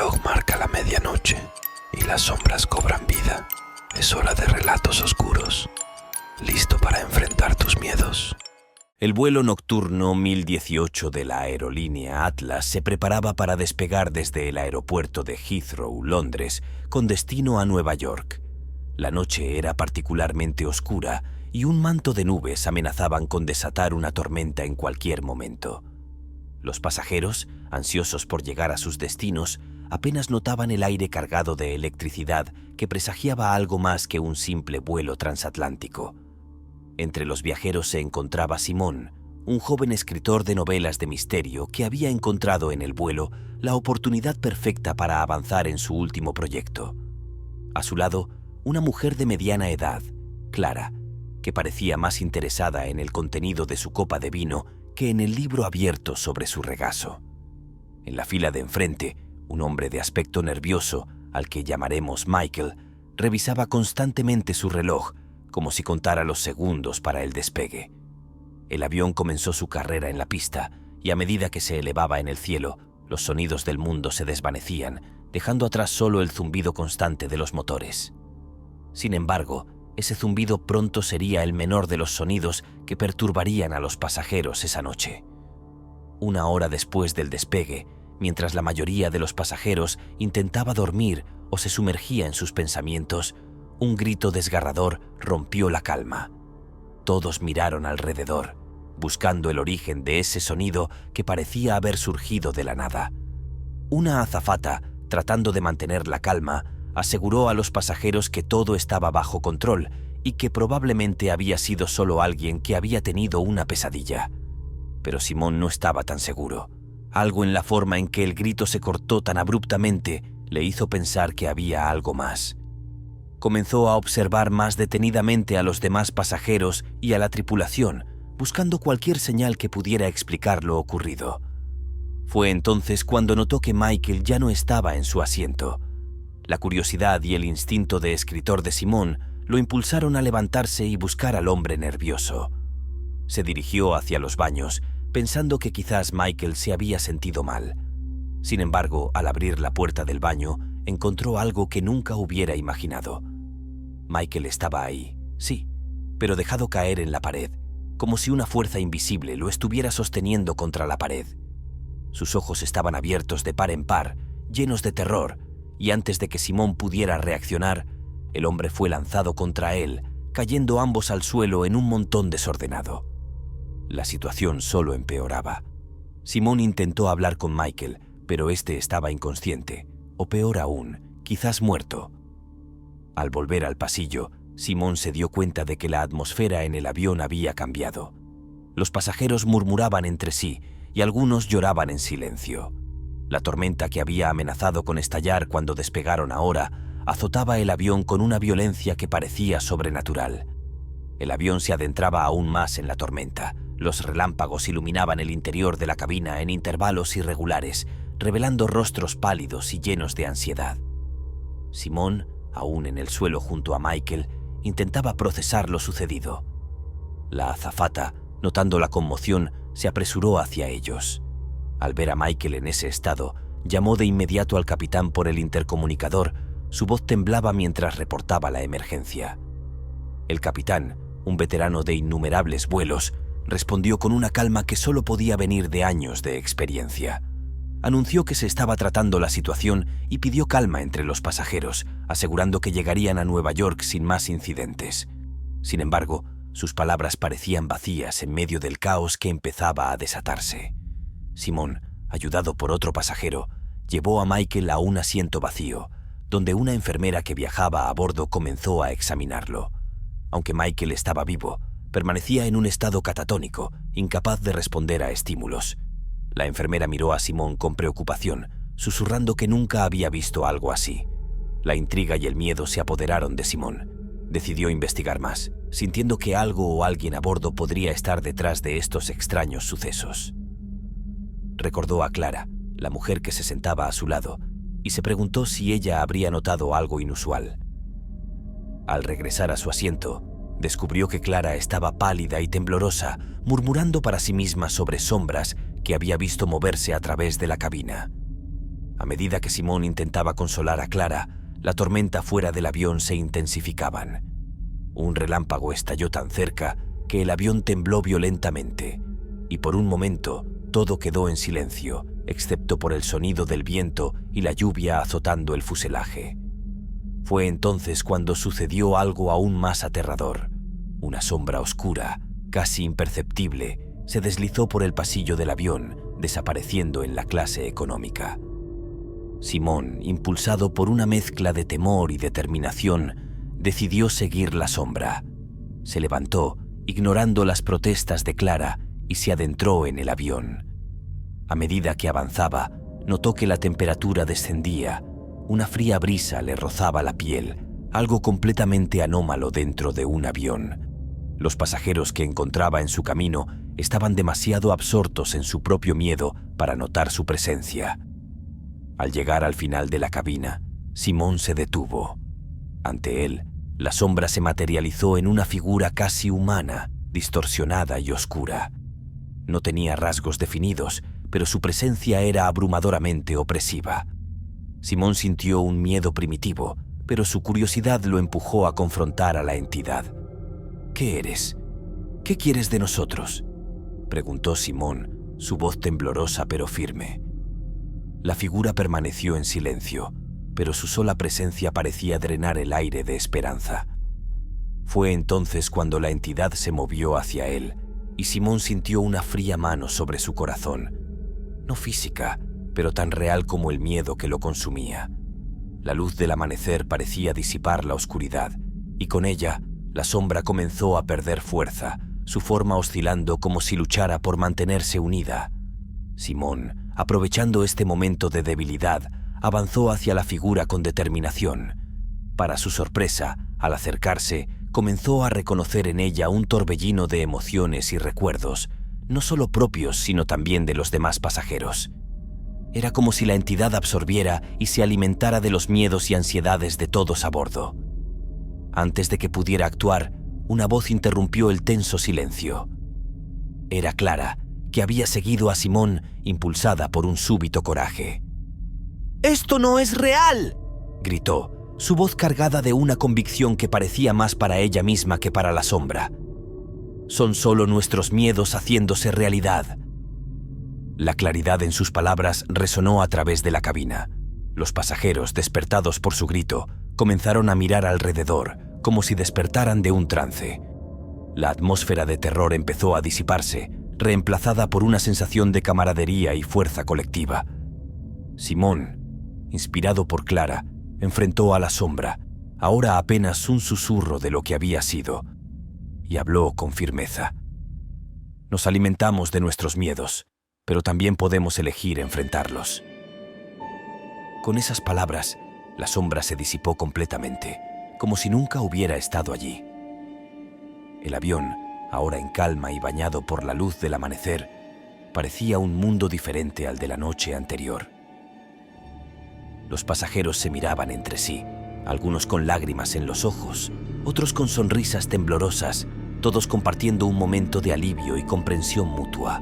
reloj marca la medianoche y las sombras cobran vida. Es hora de relatos oscuros. ¿Listo para enfrentar tus miedos? El vuelo nocturno 1018 de la aerolínea Atlas se preparaba para despegar desde el aeropuerto de Heathrow, Londres, con destino a Nueva York. La noche era particularmente oscura y un manto de nubes amenazaban con desatar una tormenta en cualquier momento. Los pasajeros, ansiosos por llegar a sus destinos, apenas notaban el aire cargado de electricidad que presagiaba algo más que un simple vuelo transatlántico. Entre los viajeros se encontraba Simón, un joven escritor de novelas de misterio que había encontrado en el vuelo la oportunidad perfecta para avanzar en su último proyecto. A su lado, una mujer de mediana edad, Clara, que parecía más interesada en el contenido de su copa de vino que en el libro abierto sobre su regazo. En la fila de enfrente, un hombre de aspecto nervioso, al que llamaremos Michael, revisaba constantemente su reloj, como si contara los segundos para el despegue. El avión comenzó su carrera en la pista, y a medida que se elevaba en el cielo, los sonidos del mundo se desvanecían, dejando atrás solo el zumbido constante de los motores. Sin embargo, ese zumbido pronto sería el menor de los sonidos que perturbarían a los pasajeros esa noche. Una hora después del despegue, mientras la mayoría de los pasajeros intentaba dormir o se sumergía en sus pensamientos, un grito desgarrador rompió la calma. Todos miraron alrededor, buscando el origen de ese sonido que parecía haber surgido de la nada. Una azafata, tratando de mantener la calma, aseguró a los pasajeros que todo estaba bajo control y que probablemente había sido solo alguien que había tenido una pesadilla. Pero Simón no estaba tan seguro. Algo en la forma en que el grito se cortó tan abruptamente le hizo pensar que había algo más. Comenzó a observar más detenidamente a los demás pasajeros y a la tripulación, buscando cualquier señal que pudiera explicar lo ocurrido. Fue entonces cuando notó que Michael ya no estaba en su asiento. La curiosidad y el instinto de escritor de Simón lo impulsaron a levantarse y buscar al hombre nervioso. Se dirigió hacia los baños, pensando que quizás Michael se había sentido mal. Sin embargo, al abrir la puerta del baño, encontró algo que nunca hubiera imaginado. Michael estaba ahí, sí, pero dejado caer en la pared, como si una fuerza invisible lo estuviera sosteniendo contra la pared. Sus ojos estaban abiertos de par en par, llenos de terror, y antes de que Simón pudiera reaccionar, el hombre fue lanzado contra él, cayendo ambos al suelo en un montón desordenado. La situación solo empeoraba. Simón intentó hablar con Michael, pero este estaba inconsciente, o peor aún, quizás muerto. Al volver al pasillo, Simón se dio cuenta de que la atmósfera en el avión había cambiado. Los pasajeros murmuraban entre sí y algunos lloraban en silencio. La tormenta que había amenazado con estallar cuando despegaron ahora azotaba el avión con una violencia que parecía sobrenatural. El avión se adentraba aún más en la tormenta. Los relámpagos iluminaban el interior de la cabina en intervalos irregulares, revelando rostros pálidos y llenos de ansiedad. Simón, aún en el suelo junto a Michael, intentaba procesar lo sucedido. La azafata, notando la conmoción, se apresuró hacia ellos. Al ver a Michael en ese estado, llamó de inmediato al capitán por el intercomunicador. Su voz temblaba mientras reportaba la emergencia. El capitán, un veterano de innumerables vuelos, respondió con una calma que solo podía venir de años de experiencia. Anunció que se estaba tratando la situación y pidió calma entre los pasajeros, asegurando que llegarían a Nueva York sin más incidentes. Sin embargo, sus palabras parecían vacías en medio del caos que empezaba a desatarse. Simón, ayudado por otro pasajero, llevó a Michael a un asiento vacío, donde una enfermera que viajaba a bordo comenzó a examinarlo. Aunque Michael estaba vivo, permanecía en un estado catatónico, incapaz de responder a estímulos. La enfermera miró a Simón con preocupación, susurrando que nunca había visto algo así. La intriga y el miedo se apoderaron de Simón. Decidió investigar más, sintiendo que algo o alguien a bordo podría estar detrás de estos extraños sucesos. Recordó a Clara, la mujer que se sentaba a su lado, y se preguntó si ella habría notado algo inusual. Al regresar a su asiento, descubrió que Clara estaba pálida y temblorosa, murmurando para sí misma sobre sombras que había visto moverse a través de la cabina. A medida que Simón intentaba consolar a Clara, la tormenta fuera del avión se intensificaban. Un relámpago estalló tan cerca que el avión tembló violentamente, y por un momento todo quedó en silencio, excepto por el sonido del viento y la lluvia azotando el fuselaje. Fue entonces cuando sucedió algo aún más aterrador. Una sombra oscura, casi imperceptible, se deslizó por el pasillo del avión, desapareciendo en la clase económica. Simón, impulsado por una mezcla de temor y determinación, decidió seguir la sombra. Se levantó, ignorando las protestas de Clara, y se adentró en el avión. A medida que avanzaba, notó que la temperatura descendía. Una fría brisa le rozaba la piel, algo completamente anómalo dentro de un avión. Los pasajeros que encontraba en su camino estaban demasiado absortos en su propio miedo para notar su presencia. Al llegar al final de la cabina, Simón se detuvo. Ante él, la sombra se materializó en una figura casi humana, distorsionada y oscura. No tenía rasgos definidos, pero su presencia era abrumadoramente opresiva. Simón sintió un miedo primitivo, pero su curiosidad lo empujó a confrontar a la entidad. «¿Qué eres? ¿Qué quieres de nosotros?», preguntó Simón, su voz temblorosa pero firme. La figura permaneció en silencio, pero su sola presencia parecía drenar el aire de esperanza. Fue entonces cuando la entidad se movió hacia él, y Simón sintió una fría mano sobre su corazón. No física, pero tan real como el miedo que lo consumía. La luz del amanecer parecía disipar la oscuridad, y con ella, la sombra comenzó a perder fuerza, su forma oscilando como si luchara por mantenerse unida. Simón, aprovechando este momento de debilidad, avanzó hacia la figura con determinación. Para su sorpresa, al acercarse, comenzó a reconocer en ella un torbellino de emociones y recuerdos, no solo propios, sino también de los demás pasajeros. Era como si la entidad absorbiera y se alimentara de los miedos y ansiedades de todos a bordo. Antes de que pudiera actuar, una voz interrumpió el tenso silencio. Era Clara, que había seguido a Simón, impulsada por un súbito coraje. «¡Esto no es real!», gritó, su voz cargada de una convicción que parecía más para ella misma que para la sombra. «Son solo nuestros miedos haciéndose realidad». La claridad en sus palabras resonó a través de la cabina. Los pasajeros, despertados por su grito, comenzaron a mirar alrededor, como si despertaran de un trance. La atmósfera de terror empezó a disiparse, reemplazada por una sensación de camaradería y fuerza colectiva. Simón, inspirado por Clara, enfrentó a la sombra, ahora apenas un susurro de lo que había sido, y habló con firmeza. «Nos alimentamos de nuestros miedos, pero también podemos elegir enfrentarlos». Con esas palabras, la sombra se disipó completamente, como si nunca hubiera estado allí. El avión, ahora en calma y bañado por la luz del amanecer, parecía un mundo diferente al de la noche anterior. Los pasajeros se miraban entre sí, algunos con lágrimas en los ojos, otros con sonrisas temblorosas, todos compartiendo un momento de alivio y comprensión mutua.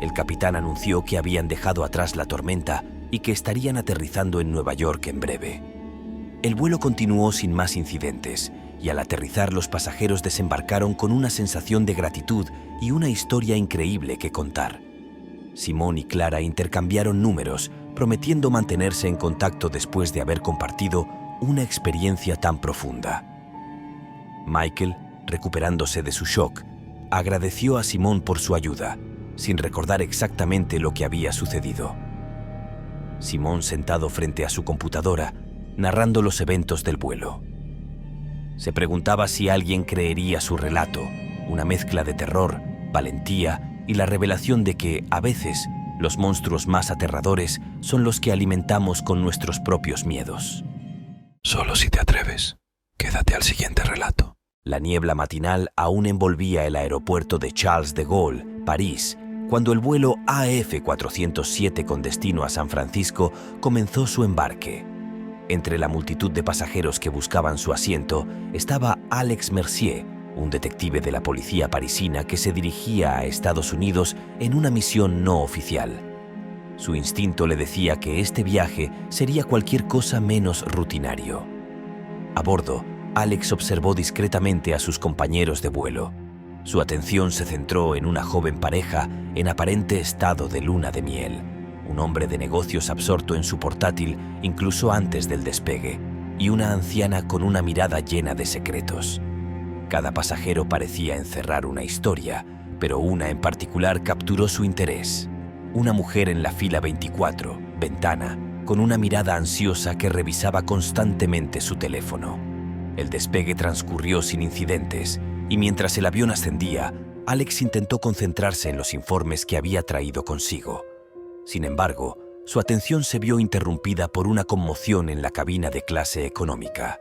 El capitán anunció que habían dejado atrás la tormenta y que estarían aterrizando en Nueva York en breve. El vuelo continuó sin más incidentes, y al aterrizar los pasajeros desembarcaron con una sensación de gratitud y una historia increíble que contar. Simón y Clara intercambiaron números, prometiendo mantenerse en contacto después de haber compartido una experiencia tan profunda. Michael, recuperándose de su shock, agradeció a Simón por su ayuda, sin recordar exactamente lo que había sucedido. Simón, sentado frente a su computadora, narrando los eventos del vuelo. Se preguntaba si alguien creería su relato, una mezcla de terror, valentía y la revelación de que, a veces, los monstruos más aterradores son los que alimentamos con nuestros propios miedos. Solo si te atreves, quédate al siguiente relato. La niebla matinal aún envolvía el aeropuerto de Charles de Gaulle, París, cuando el vuelo AF407 con destino a San Francisco comenzó su embarque. Entre la multitud de pasajeros que buscaban su asiento estaba Alex Mercier, un detective de la policía parisina que se dirigía a Estados Unidos en una misión no oficial. Su instinto le decía que este viaje sería cualquier cosa menos rutinario. A bordo, Alex observó discretamente a sus compañeros de vuelo. Su atención se centró en una joven pareja en aparente estado de luna de miel, un hombre de negocios absorto en su portátil incluso antes del despegue, y una anciana con una mirada llena de secretos. Cada pasajero parecía encerrar una historia, pero una en particular capturó su interés. Una mujer en la fila 24, ventana, con una mirada ansiosa que revisaba constantemente su teléfono. El despegue transcurrió sin incidentes, y mientras el avión ascendía, Alex intentó concentrarse en los informes que había traído consigo. Sin embargo, su atención se vio interrumpida por una conmoción en la cabina de clase económica.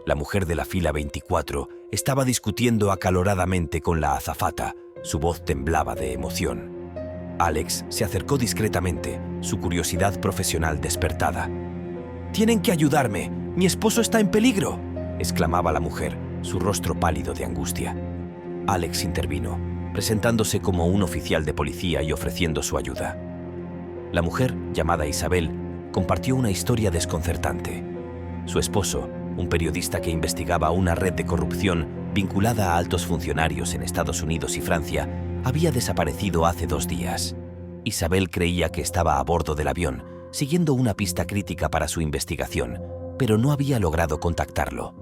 La mujer de la fila 24 estaba discutiendo acaloradamente con la azafata. Su voz temblaba de emoción. Alex se acercó discretamente, su curiosidad profesional despertada. «¡Tienen que ayudarme! ¡Mi esposo está en peligro!», exclamaba la mujer, su rostro pálido de angustia. Alex intervino, presentándose como un oficial de policía y ofreciendo su ayuda. La mujer, llamada Isabel, compartió una historia desconcertante. Su esposo, un periodista que investigaba una red de corrupción vinculada a altos funcionarios en Estados Unidos y Francia, había desaparecido hace 2 días. Isabel creía que estaba a bordo del avión, siguiendo una pista crítica para su investigación, pero no había logrado contactarlo.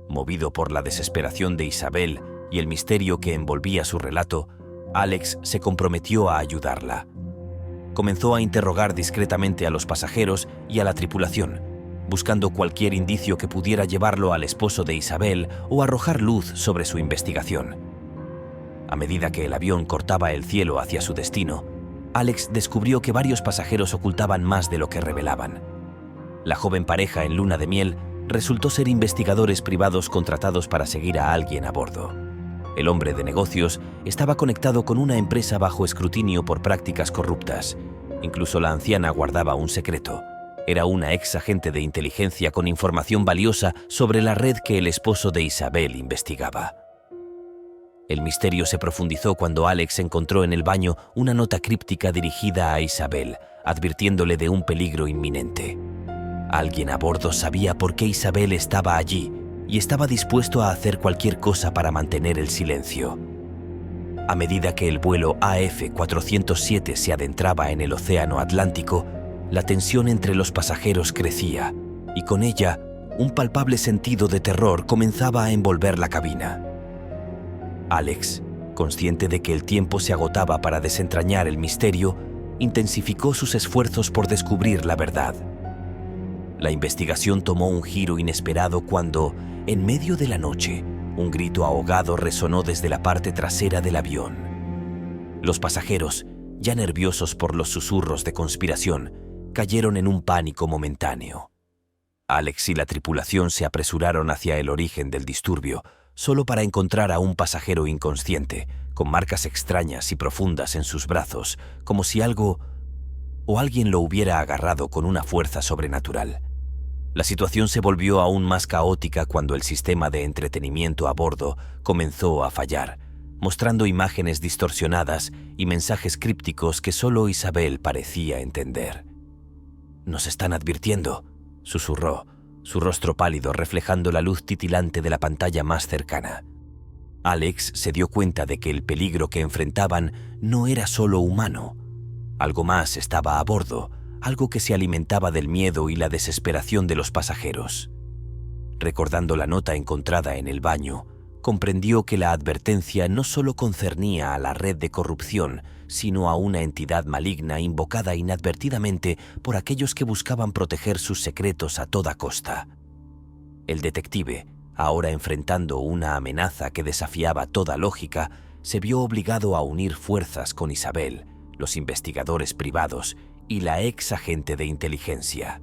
Movido por la desesperación de Isabel y el misterio que envolvía su relato, Alex se comprometió a ayudarla. Comenzó a interrogar discretamente a los pasajeros y a la tripulación, buscando cualquier indicio que pudiera llevarlo al esposo de Isabel o arrojar luz sobre su investigación. A medida que el avión cortaba el cielo hacia su destino, Alex descubrió que varios pasajeros ocultaban más de lo que revelaban. La joven pareja en luna de miel resultó ser investigadores privados contratados para seguir a alguien a bordo. El hombre de negocios estaba conectado con una empresa bajo escrutinio por prácticas corruptas. Incluso la anciana guardaba un secreto. Era una ex agente de inteligencia con información valiosa sobre la red que el esposo de Isabel investigaba. El misterio se profundizó cuando Alex encontró en el baño una nota críptica dirigida a Isabel, advirtiéndole de un peligro inminente. Alguien a bordo sabía por qué Isabel estaba allí y estaba dispuesto a hacer cualquier cosa para mantener el silencio. A medida que el vuelo AF-407 se adentraba en el océano Atlántico, la tensión entre los pasajeros crecía y con ella un palpable sentido de terror comenzaba a envolver la cabina. Alex, consciente de que el tiempo se agotaba para desentrañar el misterio, intensificó sus esfuerzos por descubrir la verdad. La investigación tomó un giro inesperado cuando, en medio de la noche, un grito ahogado resonó desde la parte trasera del avión. Los pasajeros, ya nerviosos por los susurros de conspiración, cayeron en un pánico momentáneo. Alex y la tripulación se apresuraron hacia el origen del disturbio, solo para encontrar a un pasajero inconsciente, con marcas extrañas y profundas en sus brazos, como si algo o alguien lo hubiera agarrado con una fuerza sobrenatural. La situación se volvió aún más caótica cuando el sistema de entretenimiento a bordo comenzó a fallar, mostrando imágenes distorsionadas y mensajes crípticos que solo Isabel parecía entender. «Nos están advirtiendo», susurró, su rostro pálido reflejando la luz titilante de la pantalla más cercana. Alex se dio cuenta de que el peligro que enfrentaban no era solo humano. Algo más estaba a bordo, algo que se alimentaba del miedo y la desesperación de los pasajeros. Recordando la nota encontrada en el baño, comprendió que la advertencia no solo concernía a la red de corrupción, sino a una entidad maligna invocada inadvertidamente por aquellos que buscaban proteger sus secretos a toda costa. El detective, ahora enfrentando una amenaza que desafiaba toda lógica, se vio obligado a unir fuerzas con Isabel, los investigadores privados y la ex agente de inteligencia.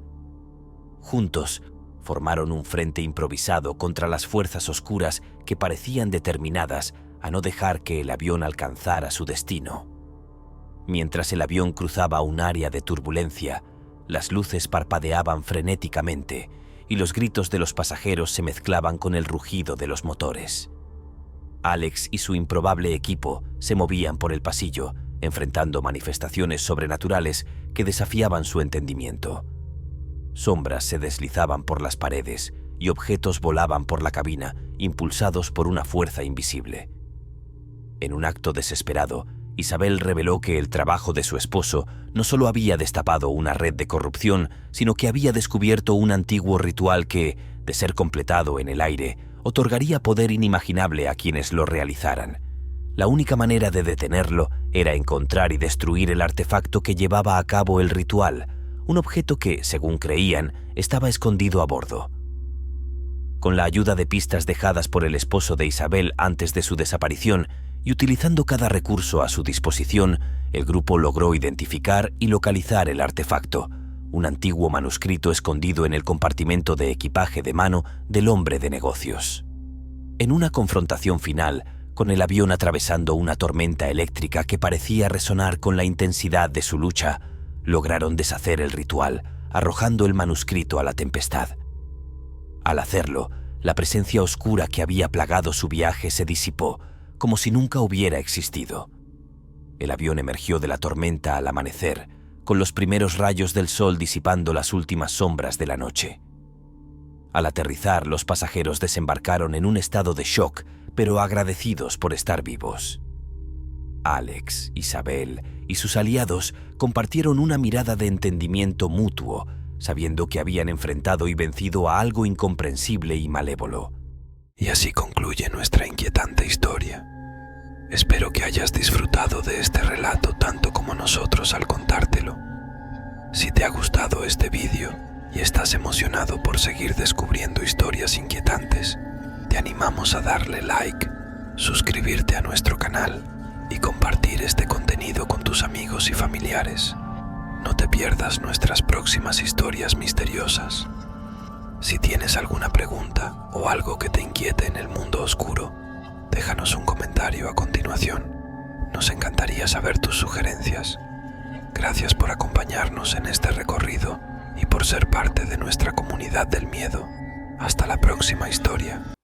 Juntos, formaron un frente improvisado contra las fuerzas oscuras que parecían determinadas a no dejar que el avión alcanzara su destino. Mientras el avión cruzaba un área de turbulencia, las luces parpadeaban frenéticamente y los gritos de los pasajeros se mezclaban con el rugido de los motores. Alex y su improbable equipo se movían por el pasillo, enfrentando manifestaciones sobrenaturales que desafiaban su entendimiento. Sombras se deslizaban por las paredes y objetos volaban por la cabina, impulsados por una fuerza invisible. En un acto desesperado, Isabel reveló que el trabajo de su esposo no solo había destapado una red de corrupción, sino que había descubierto un antiguo ritual que, de ser completado en el aire, otorgaría poder inimaginable a quienes lo realizaran. La única manera de detenerlo era encontrar y destruir el artefacto que llevaba a cabo el ritual, un objeto que, según creían, estaba escondido a bordo. Con la ayuda de pistas dejadas por el esposo de Isabel antes de su desaparición, y utilizando cada recurso a su disposición, el grupo logró identificar y localizar el artefacto, un antiguo manuscrito escondido en el compartimento de equipaje de mano del hombre de negocios. En una confrontación final, con el avión atravesando una tormenta eléctrica que parecía resonar con la intensidad de su lucha, lograron deshacer el ritual, arrojando el manuscrito a la tempestad. Al hacerlo, la presencia oscura que había plagado su viaje se disipó, como si nunca hubiera existido. El avión emergió de la tormenta al amanecer, con los primeros rayos del sol disipando las últimas sombras de la noche. Al aterrizar, los pasajeros desembarcaron en un estado de shock, pero agradecidos por estar vivos. Alex, Isabel y sus aliados compartieron una mirada de entendimiento mutuo, sabiendo que habían enfrentado y vencido a algo incomprensible y malévolo. Y así concluye nuestra inquietante historia. Espero que hayas disfrutado de este relato tanto como nosotros al contártelo. Si te ha gustado este vídeo y estás emocionado por seguir descubriendo historias inquietantes, te animamos a darle like, suscribirte a nuestro canal y compartir este contenido con tus amigos y familiares. No te pierdas nuestras próximas historias misteriosas. Si tienes alguna pregunta o algo que te inquiete en el mundo oscuro, déjanos un comentario a continuación. Nos encantaría saber tus sugerencias. Gracias por acompañarnos en este recorrido y por ser parte de nuestra comunidad del miedo. Hasta la próxima historia.